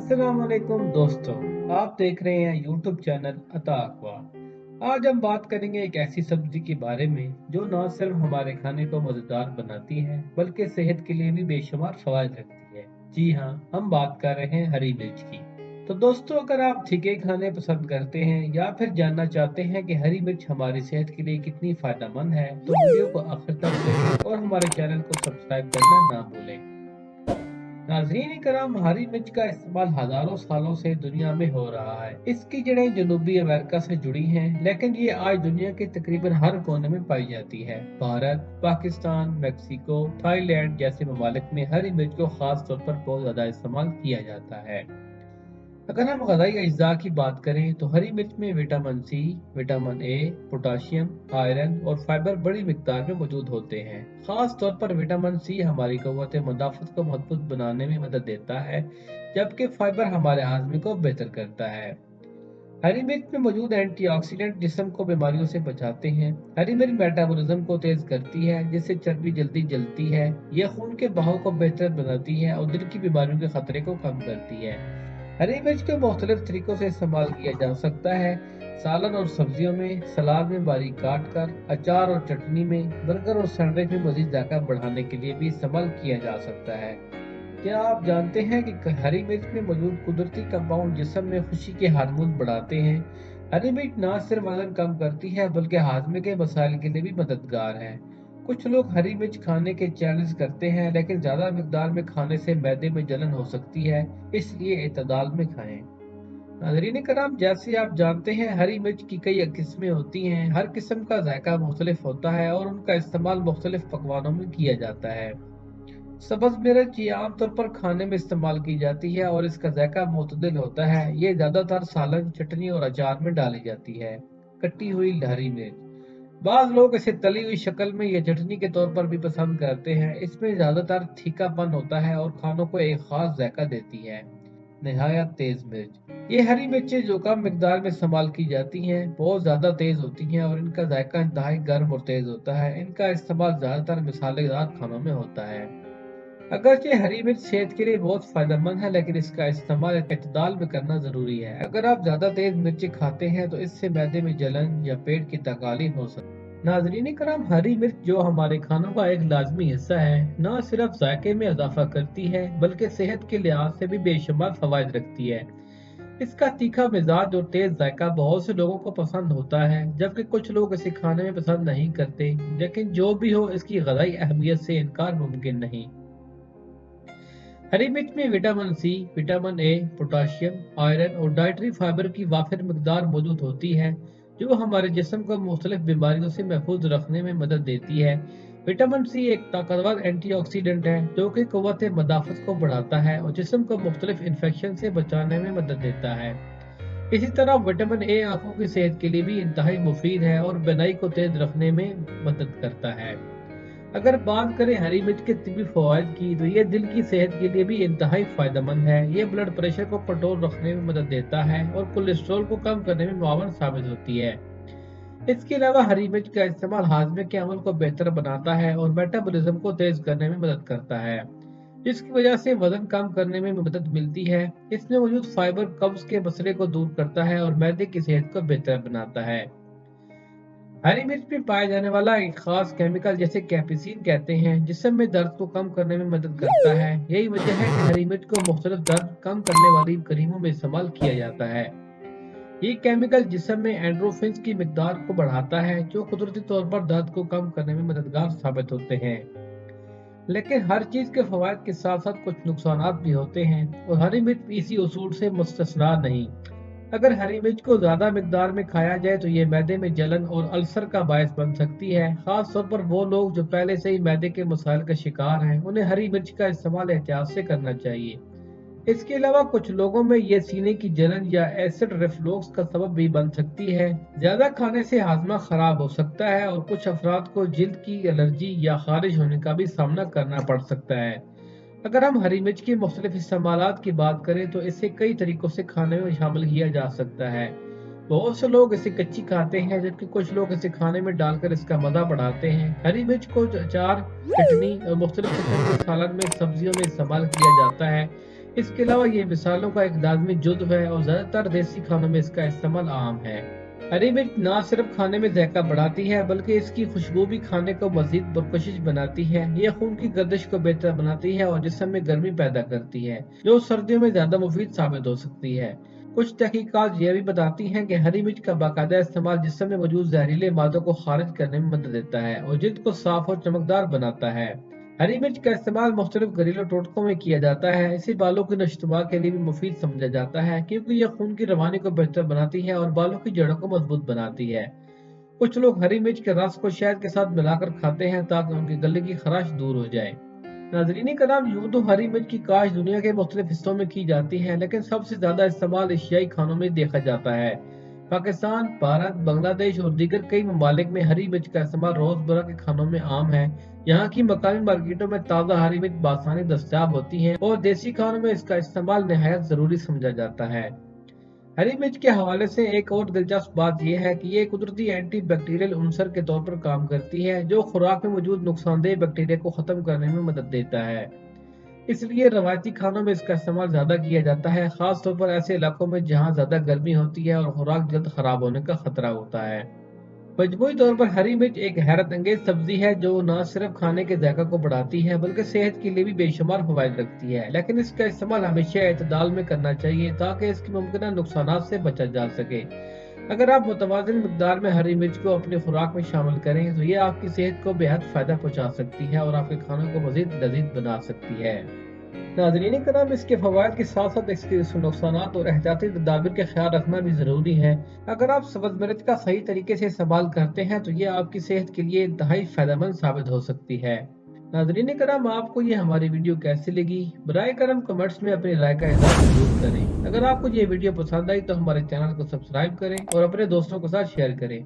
अस्सलाम वालेकुम दोस्तों, आप देख रहे हैं यूट्यूब चैनल अता अखबार। आज हम बात करेंगे एक ऐसी सब्जी के बारे में जो न सिर्फ हमारे खाने को मजेदार बनाती है बल्कि सेहत के लिए भी बेशुमार फवायद रखती है। जी हाँ, हम बात कर रहे हैं हरी मिर्च की। तो दोस्तों, अगर आप तीखे खाने पसंद करते हैं या फिर जानना चाहते हैं कि हरी मिर्च हमारी सेहत के लिए कितनी फायदेमंद है, तो वीडियो को आखिर तक देखें और हमारे चैनल को सब्सक्राइब करना ना भूलें। नाजरीन कराम, हरी मिर्च का इस्तेमाल हजारों सालों से दुनिया में हो रहा है। इसकी जड़ें जनूबी अमेरिका से जुड़ी हैं, लेकिन ये आज दुनिया के तकरीबन हर कोने में पाई जाती है। भारत, पाकिस्तान, मेक्सिको, थाईलैंड जैसे ममालिक में हरी मिर्च को खास तौर पर बहुत ज्यादा इस्तेमाल किया जाता है। अगर हम ग़ज़ाई अज्जा की बात करें तो हरी मिर्च में vitamin C, vitamin A, potassium, iron और फाइबर बड़ी मिकदार में मौजूद होते हैं। खास तौर पर विटामिन सी हमारी क़ुव्वत मुदाफ़त को मजबूत बनाने में मदद देता है, जबकि फाइबर हमारे हाज़मे को बेहतर करता है। हरी मिर्च में मौजूद एंटीऑक्सीडेंट जिस्म को बीमारियों से बचाते हैं। हरी मिर्च मेटाबॉलिज्म को तेज करती है, जिससे चर्बी जल्दी जलती है। यह खून के बहाव को बेहतर बनाती है और दिल की बीमारियों के खतरे को कम करती है। हरी मिर्च को मुख्तलिफ तरीकों से इस्तेमाल किया जा सकता है। सालन और सब्जियों में, सलाद में बारीक काट कर, अचार और चटनी में, बर्गर और सैंडविच में मजीद जायका बढ़ाने के लिए भी इस्तेमाल किया जा सकता है। क्या आप जानते हैं कि हरी मिर्च में मौजूद कुदरती कंपाउंड जिस्म में खुशी के हार्मोन बढ़ाते हैं? हरी मिर्च न सिर्फ वजन कम करती है बल्कि हाजमे के मसाइल के लिए भी मददगार है। कुछ लोग हरी मिर्च खाने के चैलेंज करते हैं, लेकिन ज्यादा मिकदार में खाने से मैदे में जलन हो सकती है, इसलिए एतदाल में खाएं। नाज़रीन कराम, जैसे आप जानते हैं हरी मिर्च की कई किस्में होती हैं। हर किस्म का जायका मुख्तलिफ होता है और उनका इस्तेमाल मुख्तलिफ पकवानों में किया जाता है। सब्ज मिर्च ये आमतौर पर खाने में इस्तेमाल की जाती है और इसका जायका मुतदिल होता है। ये ज्यादातर सालन, चटनी और अचार में डाली जाती है। कटी हुई हरी मिर्च, बाज लोग इसे तली हुई शक्ल में या चटनी के तौर पर भी पसंद करते हैं। इसमें ज्यादातर तीखापन होता है और खानों को एक खास जायका देती है। नहायत तेज मिर्च, ये हरी मिर्चें जो कम मिकदार में इस्तेमाल की जाती हैं बहुत ज्यादा तेज होती हैं और इनका जायका इंतहाई गर्म और तेज होता है। इनका इस्तेमाल ज्यादातर मसालेदार खानों में होता है। अगरचे हरी मिर्च सेहत के लिए बहुत फायदेमंद है, लेकिन इसका इस्तेमाल इत्तेदाल में करना जरूरी है। अगर आप ज्यादा तेज मिर्ची खाते हैं तो इससे मैदे में जलन या पेट की तकलीफ हो सकती है। नाजरीन करम, हरी मिर्च जो हमारे खानों का एक लाजमी हिस्सा है, न सिर्फ जायके में इजाफा करती है बल्कि सेहत के लिहाज से भी बेशुमार फवायद रखती है। इसका तीखा मिजाज और तेज जायका बहुत से लोगों को पसंद होता है, जबकि कुछ लोग इसे खाने में पसंद नहीं करते। लेकिन जो भी हो, इसकी ग़ज़ाई अहमियत से इनकार मुमकिन नहीं। हरी मिर्च में vitamin C, vitamin A, potassium, iron और डाइटरी फाइबर की वाफिर मिकदार मौजूद होती है, जो हमारे जिस्म को मुख्तलिफ बीमारियों से महफूज रखने में मदद देती है। विटामिन सी एक ताकतवर एंटीऑक्सीडेंट है जो कि क़ुव्वत मुदाफ़त को बढ़ाता है और जिस्म को मुख्तलिफ इन्फेक्शन से बचाने में मदद देता है। इसी तरह विटामिन ए आंखों की सेहत के लिए भी इंतहाई मुफीद है और बीनाई को तेज रखने में मदद करता है। अगर बात करें हरी मिर्च के तिब्बी फवायद की, तो ये दिल की सेहत के लिए भी इंतहाई फायदेमंद है। ये ब्लड प्रेशर को कंट्रोल रखने में मदद देता है और कोलेस्ट्रॉल को कम करने में मुआवन साबित होती है। इसके अलावा हरी मिर्च का इस्तेमाल हाजमे के अमल को बेहतर बनाता है और मेटाबॉलिज्म को तेज करने में मदद करता है, जिसकी वजह से वजन कम करने में मदद मिलती है। इसमें मौजूद फाइबर कब्ज के मसले को दूर करता है और मैदे की सेहत को बेहतर बनाता है। हरी मिर्च में पाया जाने वाला एक खास केमिकल जिसे कैप्सिसिन कहते हैं, जिस्म में दर्द को कम करने में मदद करता है। यही वजह है कि हरी मिर्च को मुख्तलिफ दर्द कम करने वाली क्रीमों में इस्तेमाल किया जाता है। ये केमिकल जिस्म में एंडोर्फिन्स की मिकदार को बढ़ाता है, जो कुदरती तौर पर दर्द को कम करने में मददगार साबित होते हैं। लेकिन हर चीज के फवायद के साथ साथ कुछ नुकसानात भी होते हैं और हरी मिर्च इसी उसूल से मुस्तस्ना नहीं। अगर हरी मिर्च को ज्यादा मिकदार में खाया जाए तो ये मैदे में जलन और अल्सर का बायस बन सकती है। खास तौर पर वो लोग जो पहले से ही मैदे के मसाइल का शिकार हैं, उन्हें हरी मिर्च का इस्तेमाल एहतियात से करना चाहिए। इसके अलावा कुछ लोगों में ये सीने की जलन या एसिड रिफ्लुक्स का सबब भी बन सकती है। ज्यादा खाने से हाजमा खराब हो सकता है और कुछ अफराद को जिल्द की एलर्जी या खारिश होने का भी सामना करना पड़ सकता है। अगर हम हरी मिर्च के मुख्तलिफ इस्तेमालात की बात करें तो इसे कई तरीकों से खाने में शामिल किया जा सकता है। बहुत से लोग इसे कच्ची खाते हैं, जबकि कुछ लोग इसे खाने में डालकर इसका मजा बढ़ाते हैं। हरी मिर्च को अचार, चटनी और मुख्तलिफ किस्म के सालन में, सब्जियों में इस्तेमाल किया जाता है। اس کے علاوہ یہ مثالوں کا ایک لازمی جزو ہے اور زیادہ تر دیسی کھانوں میں اس کا استعمال عام ہے۔ ہری مرچ نہ صرف کھانے میں ذائقہ بڑھاتی ہے بلکہ اس کی خوشبو بھی کھانے کو مزید پرکشش بناتی ہے۔ یہ خون کی گردش کو بہتر بناتی ہے اور جسم میں گرمی پیدا کرتی ہے، جو سردیوں میں زیادہ مفید ثابت ہو سکتی ہے۔ کچھ تحقیقات یہ بھی بتاتی ہیں کہ ہری مرچ کا باقاعدہ استعمال جسم میں موجود زہریلے مادوں کو خارج کرنے میں مدد دیتا ہے اور جلد کو صاف اور چمکدار بناتا ہے۔ ہری مرچ کا استعمال مختلف گھریلو ٹوٹکوں میں کیا جاتا ہے۔ اسے بالوں کی نشوونما کے لیے بھی مفید سمجھا جاتا ہے کیونکہ یہ خون کی روانی کو بہتر بناتی ہے اور بالوں کی جڑوں کو مضبوط بناتی ہے۔ کچھ لوگ ہری مرچ کے رس کو شہد کے ساتھ ملا کر کھاتے ہیں تاکہ ان کے گلے کی خراش دور ہو جائے۔ ناظرین کرام، یوں تو ہری مرچ کی کاشت دنیا کے مختلف حصوں میں کی جاتی ہے، لیکن سب سے زیادہ استعمال ایشیائی کھانوں میں دیکھا جاتا ہے۔ پاکستان، بھارت، بنگلہ دیش اور دیگر کئی ممالک میں ہری مرچ کا استعمال روزمرہ کے کھانوں میں عام ہے۔ یہاں کی مقامی مارکیٹوں میں تازہ ہری مرچ بآسانی دستیاب ہوتی ہیں اور دیسی کھانوں میں اس کا استعمال نہایت ضروری سمجھا جاتا ہے۔ ہری مرچ کے حوالے سے ایک اور دلچسپ بات یہ ہے کہ یہ قدرتی اینٹی بیکٹیریل عنصر کے طور پر کام کرتی ہے، جو خوراک میں موجود نقصان دہ بیکٹیریا کو ختم کرنے میں مدد دیتا ہے۔ اس لیے روایتی کھانوں میں اس کا استعمال زیادہ کیا جاتا ہے، خاص طور پر ایسے علاقوں میں جہاں زیادہ گرمی ہوتی ہے اور خوراک جلد خراب ہونے کا خطرہ ہوتا ہے۔ مجموعی طور پر ہری مرچ ایک حیرت انگیز سبزی ہے جو نہ صرف کھانے کے ذائقہ کو بڑھاتی ہے بلکہ صحت کے لیے بھی بے شمار فوائد رکھتی ہے، لیکن اس کا استعمال ہمیشہ اعتدال میں کرنا چاہیے تاکہ اس کی ممکنہ نقصانات سے بچا جا سکے۔ اگر آپ متوازن مقدار میں ہری مرچ کو اپنی خوراک میں شامل کریں تو یہ آپ کی صحت کو بے حد فائدہ پہنچا سکتی ہے اور آپ کے کھانوں کو مزید لذیذ بنا سکتی ہے۔ ناظرین کرام، اس کے فوائد کے ساتھ ساتھ اس کے نقصانات اور احتیاطی تدابیر کا خیال رکھنا بھی ضروری ہے۔ اگر آپ سبز مرچ کا صحیح طریقے سے استعمال کرتے ہیں تو یہ آپ کی صحت کے لیے انتہائی فائدہ مند ثابت ہو سکتی ہے۔ ناظرین کرام، آپ کو یہ ہماری ویڈیو کیسی لگی؟ برائے کرم کمنٹس میں اپنی رائے کا اظہار ضرور کریں۔ اگر آپ کو یہ ویڈیو پسند آئی تو ہمارے چینل کو سبسکرائب کریں اور اپنے دوستوں کے ساتھ شیئر کریں۔